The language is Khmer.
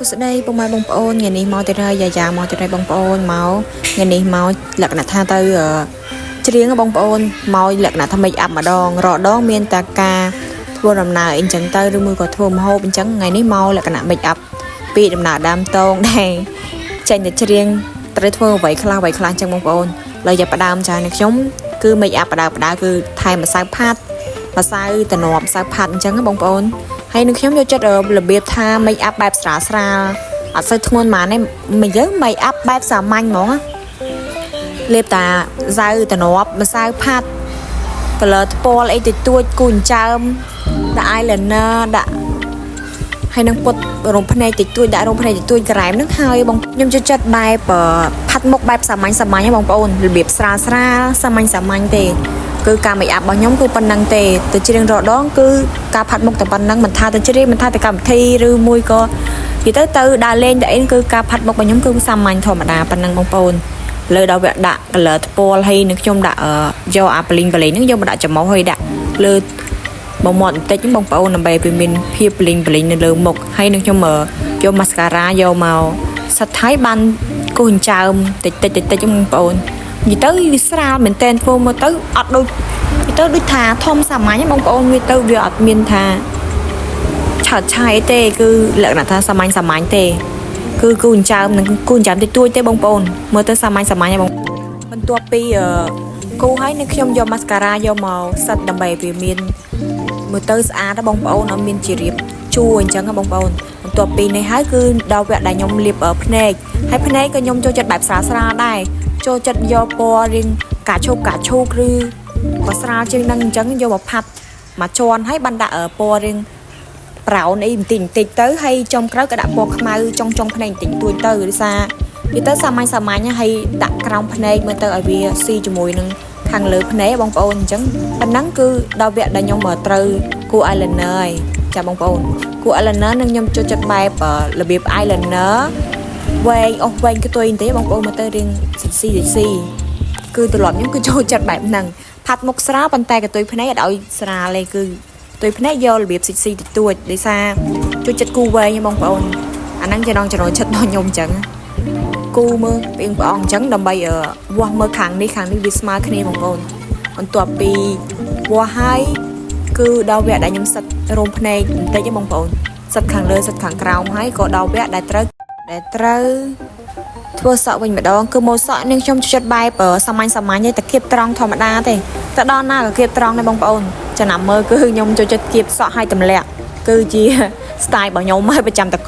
សួស្តីពុកម៉ែបងប្អូនថ្ងៃនេះមកទៅហើយយ៉ាមកទៅហើយបងប្អូនមកថ្ងៃនេះមកលក្ខណៈថាទៅច្រៀងបងប្អូនមកលក្ខណៈថា make up ម្ដងរដងមានតែការធ្វើដំណើរអីចឹងទៅឬមួយក៏ធ្វើម្ហូបអញ្ចឹងថ្ងៃនេះមកលក្ខណៈ make up ពីដំណើរដើមតងដែរចេញតែច្រៀងត្រូវធ្វើអ្វីខ្លះអញ្ចឹងបងប្អូនឡើយយ៉ាផ្ដើមចានៅខ្ញុំគឺ make up ផ្ដើគឺថែមម្សៅផាត់ម្សៅតំណប់ម្សៅផាត់អញ្ចឹងបងប្អូនហើយនឹងខ្ញុំយកចិត្តរបៀបថា make up បែបស្រាលអត់សូវធ្ងន់ហ្មងនេះមកយើង make up បែបសាមញ្ញហ្មងលេបតាសៅតំណប់ម្សៅផាត់ color ថ្ពាល់អីតិចតួចគូអញ្ចើមដាក់ eyeliner ដាក់ហើយនឹងពុតរំភ្នែកតិចតួចដាក់រំភ្នែកតិចតួចក្រែមនឹងហើយបងខ្ញុំចូលចិត្តបែបផាត់មុខបែបសាមញ្ញហ្នឹងបងប្អូនរបៀបស្រាលសាមញ្ញទេគឺការ make up របស់ខ្ញុំគឺប៉ុណ្ណឹងទេទៅច្រៀងរដងគឺការផាត់មុខតែប៉ុណ្ណឹងមិនថាទៅច្រៀងមិនថាទៅកម្មវិធីឬមួយក៏និយាយទៅដើរលេងតែអីគឺការផាត់មុខរបស់ខ្ញុំគឺសាមញ្ញធម្មតាប៉ុណ្ណឹងបងប្អូនលើដល់វាដាក់ color ថ្ពាល់ហើយនឹងខ្ញុំដាក់យកអាបលីងហ្នឹងយកមកដាក់ចំមុះហើយដាក់លើបំមាត់បន្តិចបងប្អូនដើម្បីវាមានភាពបលីងនៅលើមុខហើយនឹងខ្ញុំយក mascara យកមកសិតហើយបានគូសអញ្ចើមតិចបងប្អូននិយាយទៅវាស្រាលមែនតើធ្វើមកទៅអត់ដូចនិយាយទៅដូចថាធំសាមញ្ញបងប្អូនវាអត់មានថាឆើតឆាយទេគឺលក្ខណៈថាសាមញ្ញទេគឺគូអញ្ចើមនឹងគូអញ្ចើមតិចតួចទេបងប្អូនមើលទៅសាមញ្ញហ្នឹងបងបន្ទាប់ពីគូហើយនឹងខ្ញុំយក mascara យកមកសិតដើម្បីវាមានមើលទៅស្អាតបងប្អូនអត់មានជារៀបជួរអញ្ចឹងបងប្អូនបន្ទាប់ពីនេះហើយគឺដល់វគ្គដែលខ្ញុំលាបភ្នែកហើយភ្នែកក៏ខ្ញុំចូលចិត្តបែបស្រាលដែរចូលចិត្តយកពណ៌រៀងកាឈូកឬក៏ស្រាលជាងនឹងអញ្ចឹងយកមកផាត់មកជន់ហើយបានដាក់ពណ៌រៀងប្រោនអីបន្តិចទៅហើយចុងក្រោយក៏ដាក់ពណ៌ខ្មៅចុងភ្នែកបន្តិចតួចទៅដោយសារវាទៅសាមញ្ញហើយដាក់ក្រោមភ្នែកមើលទៅឲ្យវាស៊ីជាមួយនឹងខាងលើភ្នែកបងប្អូនអញ្ចឹងប៉ុណ្ណឹងគឺដល់វគ្គដែលខ្ញុំត្រូវគូ eyeliner ហើយចាបងប្អូនគូ eyeliner នឹងខ្ញុំចូលចិត្តបែបរបៀប eyeliner វែងខ្ទុយទេបងប្អូនមើលទៅរៀងស៊ីគឺត្រឡប់ខ្ញុំគឺចូលចិត្តបែបហ្នឹងផាត់មុខស្រាលប៉ុន្តែខ្ទុយភ្នែកអត់ឲ្យស្រាលទេគឺខ្ទុយភ្នែកយករបៀបស៊ីតិចតួចដោយសារចូលចិត្តគូវែងបងប្អូនអាហ្នឹងចំណងចិត្តរបស់ខ្ញុំអញ្ចឹងគូមើលពីព្រះអង្គអញ្ចឹងដើម្បីវាស់មើលខាងនេះវាស្មើគ្នាបងប្អូនបន្ទាប់ពីវាស់ហើយគឺដល់វគ្គដែលខ្ញុំសិតរោមភ្នែកបន្តិចបងប្អូនសិតខាងលើសិតខាងក្រោមហើយក៏ដល់វគ្គដែលត្រូវធ្វើសក់វិញម្ដងគឺម៉ូតសក់នឹងខ្ញុំចិត្តបែបសាមញ្ញទេតែគៀបត្រង់ធម្មតាទេតែដល់ណាក៏គៀបត្រង់ដែរបងប្អូនចំណាំមើលគឺខ្ញុំចូលចិត្តគៀបសក់ឲ្យទម្លាក់គឺជា style របស់ខ្ញុំហើយប្រចាំត